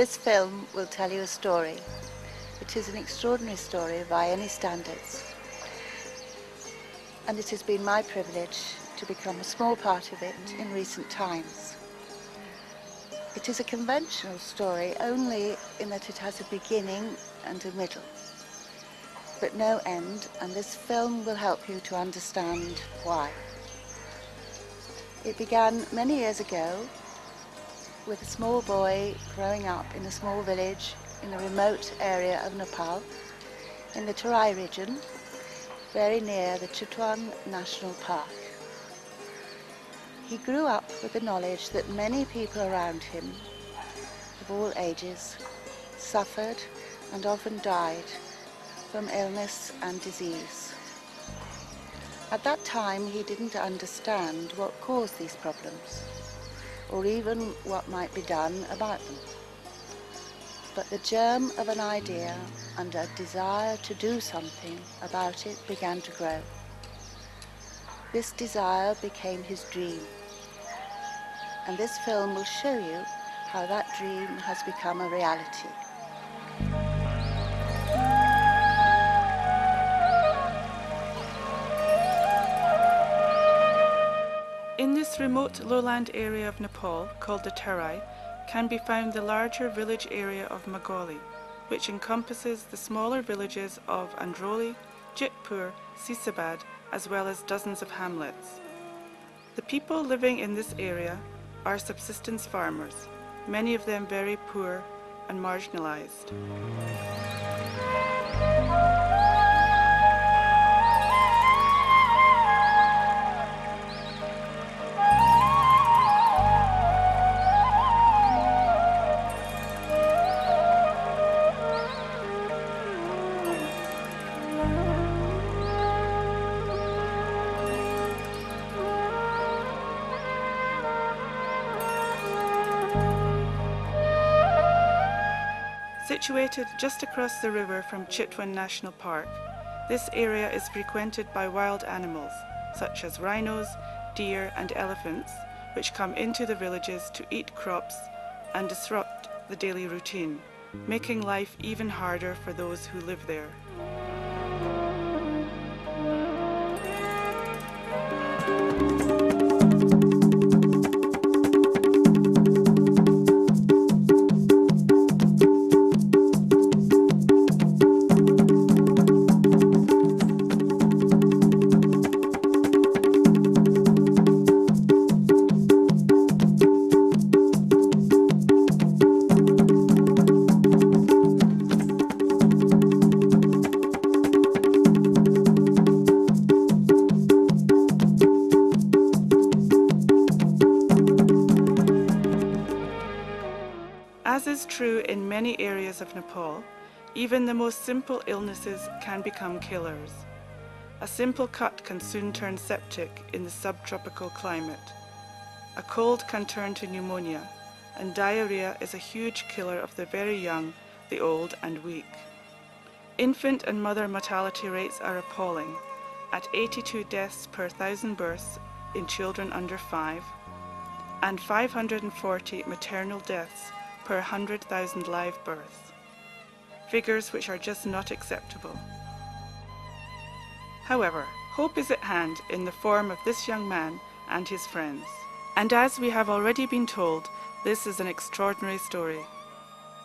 This film will tell you a story. It is an extraordinary story by any standards. And it has been my privilege to become a small part of it in recent times. It is a conventional story only in that it has a beginning and a middle, but no end, and this film will help you to understand why. It began many years ago with a small boy growing up in a small village in a remote area of Nepal, in the Terai region, very near the Childre National Park. He grew up with the knowledge that many people around him, of all ages, suffered and often died from illness and disease. At that time, he didn't understand what caused these problems, or even what might be done about them. But the germ of an idea and a desire to do something about it began to grow. This desire became his dream, and this film will show you how that dream has become a reality. In this remote lowland area of Nepal, called the Terai, can be found the larger village area of Meghauli, which encompasses the smaller villages of Androli, Jitpur, Sisabad, as well as dozens of hamlets. The people living in this area are subsistence farmers, many of them very poor and marginalized. Situated just across the river from Childre National Park, this area is frequented by wild animals such as rhinos, deer and elephants, which come into the villages to eat crops and disrupt the daily routine, making life even harder for those who live there. As is true in many areas of Nepal, even the most simple illnesses can become killers. A simple cut can soon turn septic in the subtropical climate. A cold can turn to pneumonia, and diarrhea is a huge killer of the very young, the old and weak. Infant and mother mortality rates are appalling, at 82 deaths per 1,000 births in children under 5, and 540 maternal deaths per 100,000 live births, figures which are just not acceptable. However, hope is at hand in the form of this young man and his friends. And as we have already been told, this is an extraordinary story.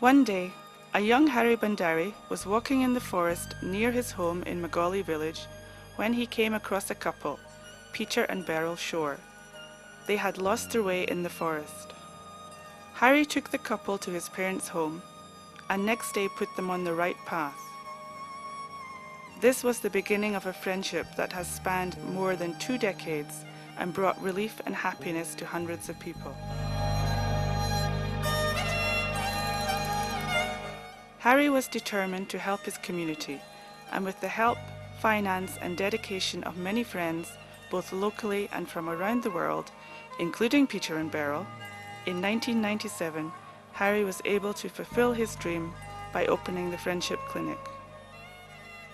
One day, a young Harry Bhandary was walking in the forest near his home in Meghauli Village when he came across a couple, Peter and Beryl Shore. They had lost their way in the forest. Harry took the couple to his parents' home and next day put them on the right path. This was the beginning of a friendship that has spanned more than 2 decades and brought relief and happiness to hundreds of people. Harry was determined to help his community, and with the help, finance and dedication of many friends, both locally and from around the world, including Peter and Beryl, in 1997, Harry was able to fulfill his dream by opening the Friendship Clinic.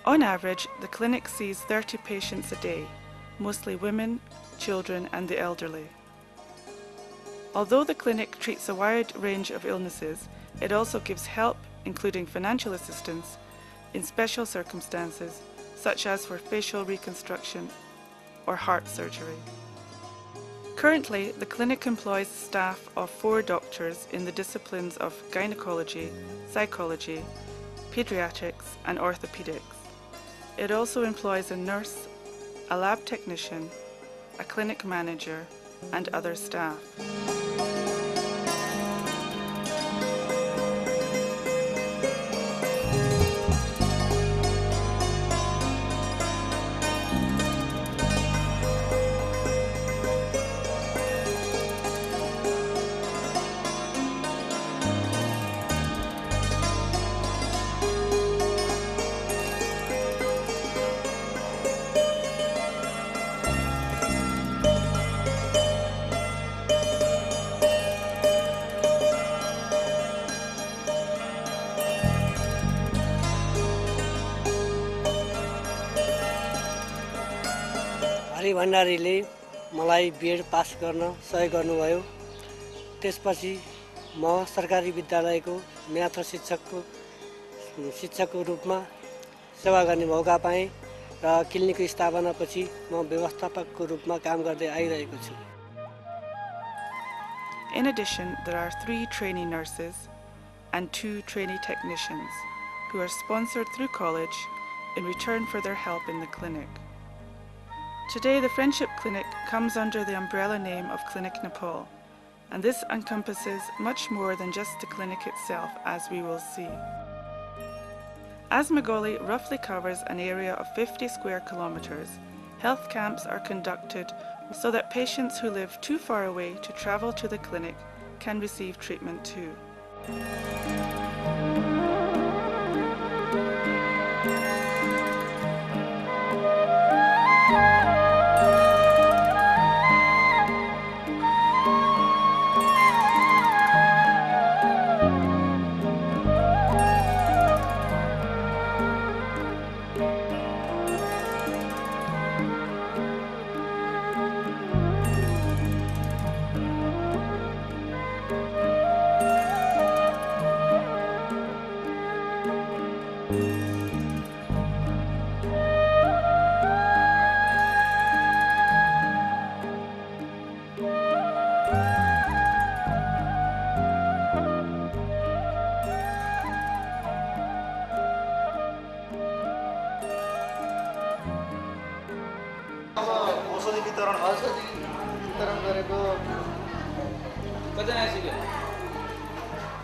On average, the clinic sees 30 patients a day, mostly women, children and the elderly. Although the clinic treats a wide range of illnesses, It also gives help, including financial assistance, in special circumstances, such as for facial reconstruction or heart surgery. Currently, the clinic employs staff of 4 doctors in the disciplines of gynecology, psychology, pediatrics and orthopedics. It also employs a nurse, a lab technician, a clinic manager and other staff. भण्डारीले मलाई BEd पास गर्न सहयोग गर्नुभयो। त्यसपछि म सरकारी विद्यालयको math शिक्षकको रूपमा सेवा गर्ने मौका पाएँ र क्लिनिकको स्थापनापछि म व्यवस्थापकको रूपमा काम गर्दै आइरहेको छु। In addition, there are 3 trainee nurses and 2 trainee technicians who are sponsored through college in return for their help in the clinic. Today, the Friendship Clinic comes under the umbrella name of Clinic Nepal, and this encompasses much more than just the clinic itself, as we will see. As Meghauli roughly covers an area of 50 square kilometres, health camps are conducted so that patients who live too far away to travel to the clinic can receive treatment too.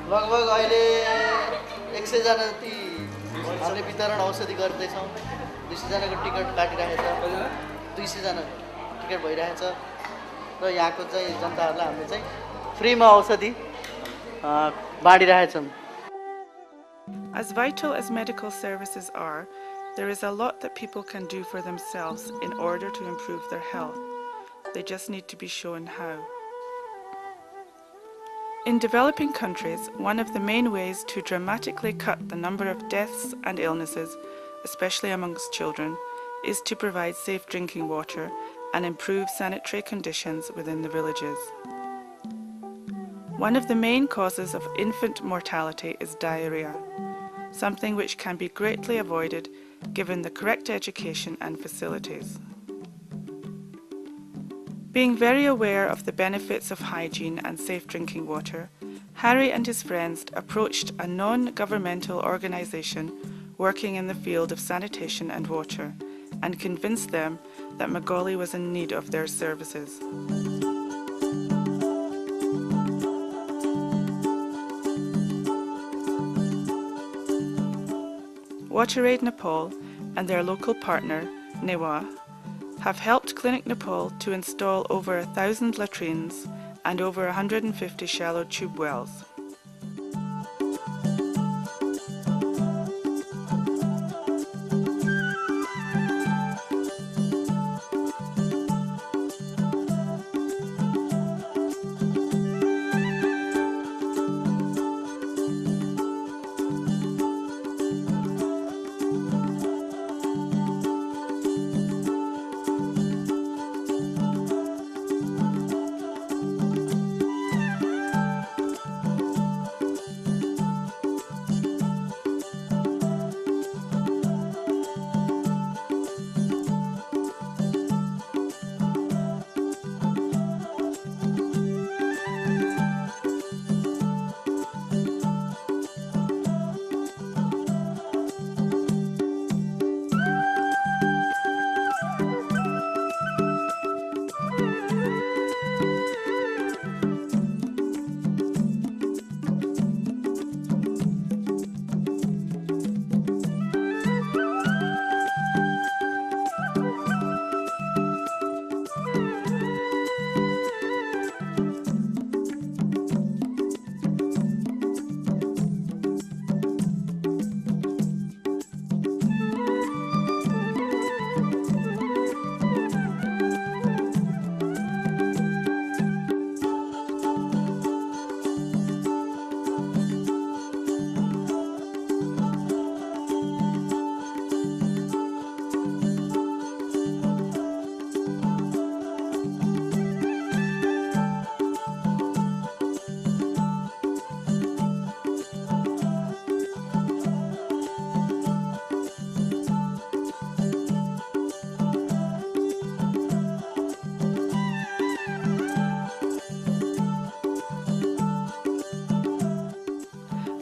लगभग अहिले 100 जना जति हामीले वितरण औषधि गर्दैछौँ। 200 जनाको ticket काटिरहेछ, 200 जना टिकट भइरहेछ र यहाँको चाहिँ जनताहरूलाई हामीले चाहिँ फ्रीमा औषधि बाँडिरहेछौँ। As vital as medical services are, there is a lot that people can do for themselves in order to improve their health. They just need to be shown how. In developing countries, one of the main ways to dramatically cut the number of deaths and illnesses, especially amongst children, is to provide safe drinking water and improve sanitary conditions within the villages. One of the main causes of infant mortality is diarrhea, something which can be greatly avoided given the correct education and facilities. Being very aware of the benefits of hygiene and safe drinking water, Harry and his friends approached a non-governmental organisation working in the field of sanitation and water and convinced them that Meghauli was in need of their services. WaterAid Nepal and their local partner, Newa, have helped Clinic Nepal to install over 1,000 latrines and over 150 shallow tube wells.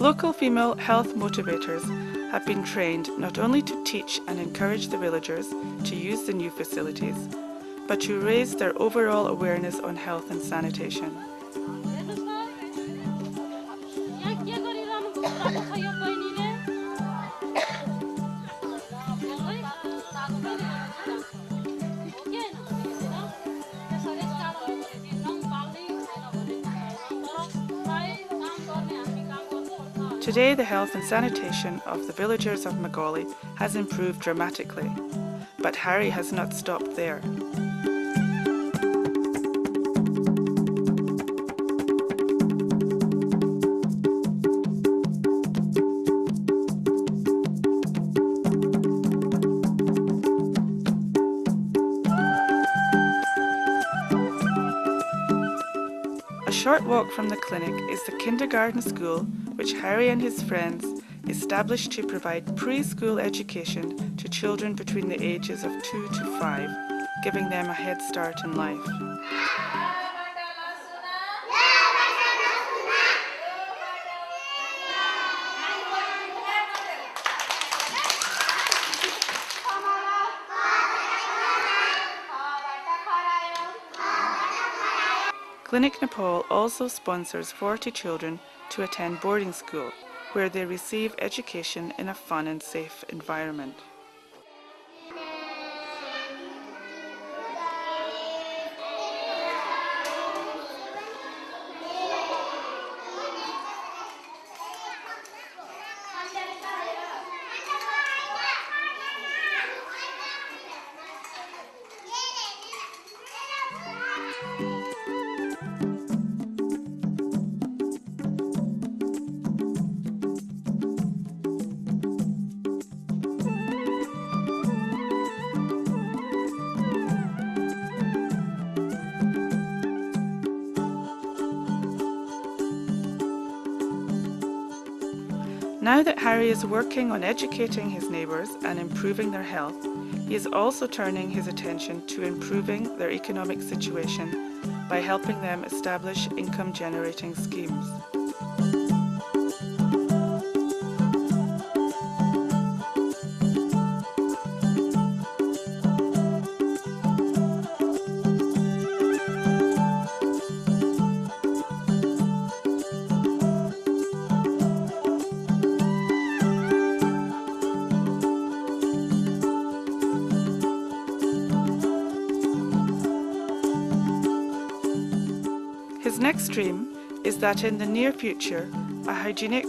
Local female health motivators have been trained not only to teach and encourage the villagers to use the new facilities, but to raise their overall awareness on health and sanitation. Today, the health and sanitation of the villagers of Meghauli has improved dramatically, but Harry has not stopped there. A short walk from the clinic is the kindergarten school which Harry and his friends established to provide preschool education to children between the ages of 2 to 5, giving them a head start in life. Clinic Nepal also sponsors 40 children to attend boarding school, where they receive education in a fun and safe environment. Now that Harry is working on educating his neighbours and improving their health, he is also turning his attention to improving their economic situation by helping them establish income-generating schemes. His next dream is that in the near future, a hygienic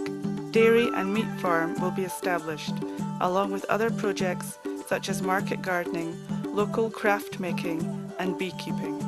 dairy and meat farm will be established, along with other projects such as market gardening, local craft making, and beekeeping.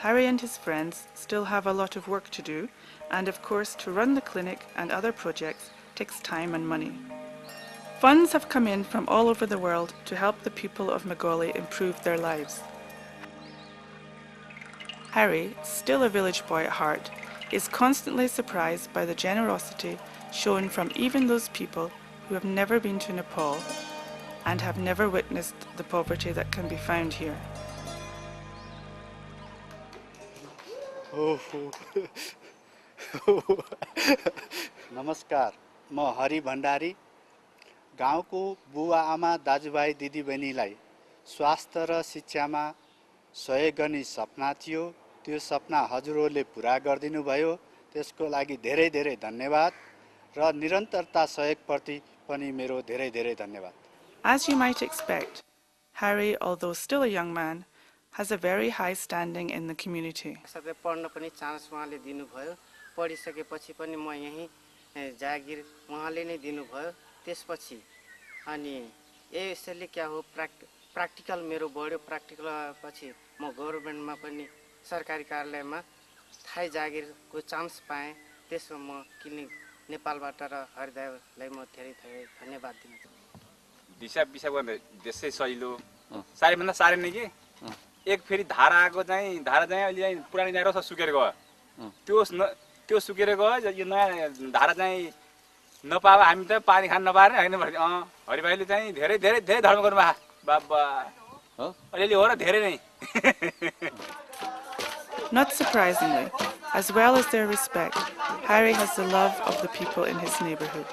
Harry and his friends still have a lot of work to do, and of course to run the clinic and other projects takes time and money. Funds have come in from all over the world to help the people of Meghauli improve their lives. Harry, still a village boy at heart, is constantly surprised by the generosity shown from even those people who have never been to Nepal and have never witnessed the poverty that can be found here. नमस्कार, म हरि भण्डारी गाउँको बुवा आमा दाजुभाइ दिदीबहिनीलाई स्वास्थ्य र शिक्षामा सहयोग गर्ने सपना थियो। त्यो सपना हजुरहरूले पुरा गरिदिनु भयो। त्यसको लागि धेरै धेरै धन्यवाद र निरन्तरता सहयोगप्रति पनि मेरो धेरै धेरै धन्यवाद। As you might expect, Harry, although still a young man, has a very high standing in the community. पढ्न पनि चान्स उहाँले दिनुभयो। पढिसकेपछि पनि म यही जागिर उहाँले नै दिनुभयो। त्यसपछि अनि यसैले क्या हो प्र्याक्टिकल मेरो बढ्यो। प्र्याक्टिकल पछि म गभर्मेन्टमा पनि सरकारी कार्यालयमा थाई जागिरको चान्स पाएँ। त्यसमा म किन नेपालबाट र हरिदाईलाई म धेरै धेरै धन्यवाद दिन चाहन्छु। दिसा पिसाब गर्ने त्यसै सजिलो साह्रै साह्रै नै कि एक फेरि धारा आएको चाहिँ धारा चाहिँ अहिले चाहिँ पुरानो जाँगर छ सुकेर गयो। त्यो सुकेर गयो। यो नयाँ धारा चाहिँ नपाए हामी त पानी खान नपाएर होइन हरिभाइले चाहिँ धेरै धेरै धेरै धर्म गर्नुभयो। बाबा अलिअलि हो र धेरै नै। Not surprisingly, as well as their respect, Harry has the love of the people in his neighborhood.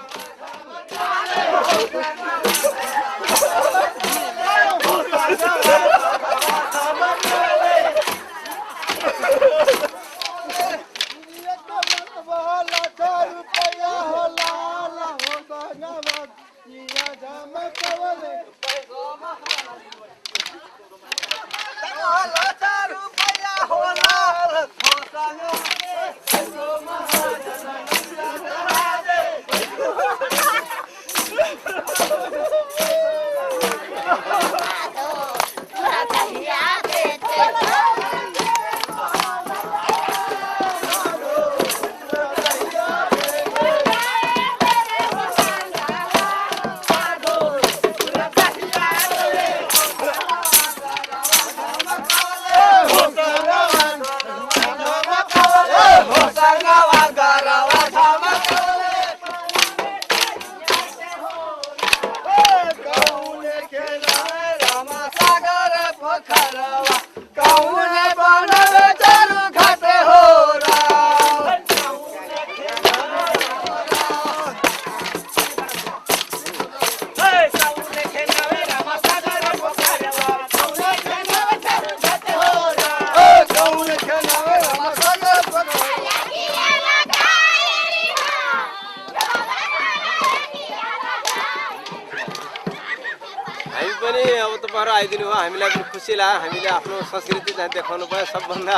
आइदिनु भयो। हामीलाई पनि खुसी लाग्यो। हामीले आफ्नो संस्कृति चाहिँ देखाउनु भयो। सबभन्दा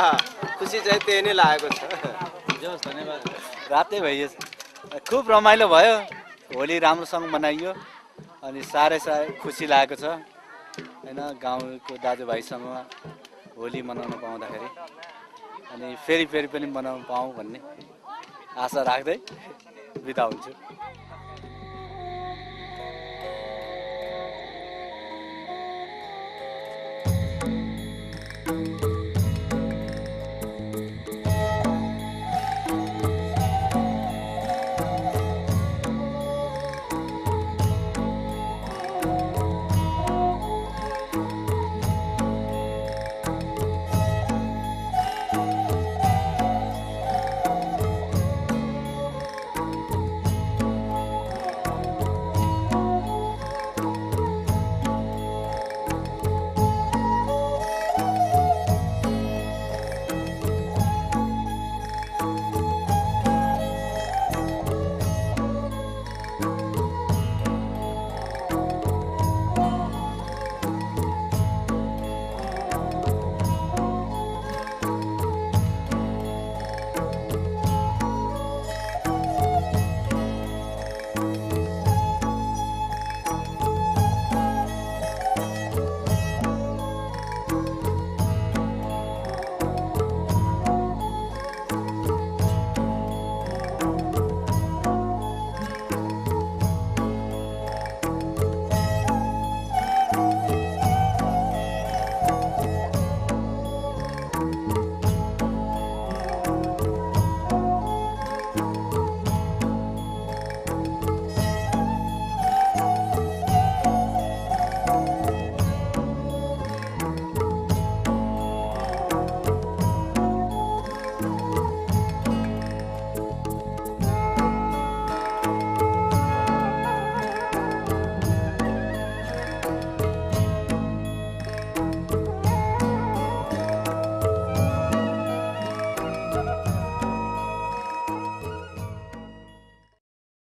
खुसी चाहिँ त्यही नै लागेको छ। धन्यवाद। रातै भइएछ, खुब रमाइलो भयो। होली राम्रोसँग मनाइयो अनि साह्रै खुसी लागेको छ हैन। गाउँको दाजुभाइसँग होली मनाउन पाउँदाखेरि अनि फेरि पनि मनाउन पाऊँ भन्ने आशा राख्दै बिदा हुन्छु।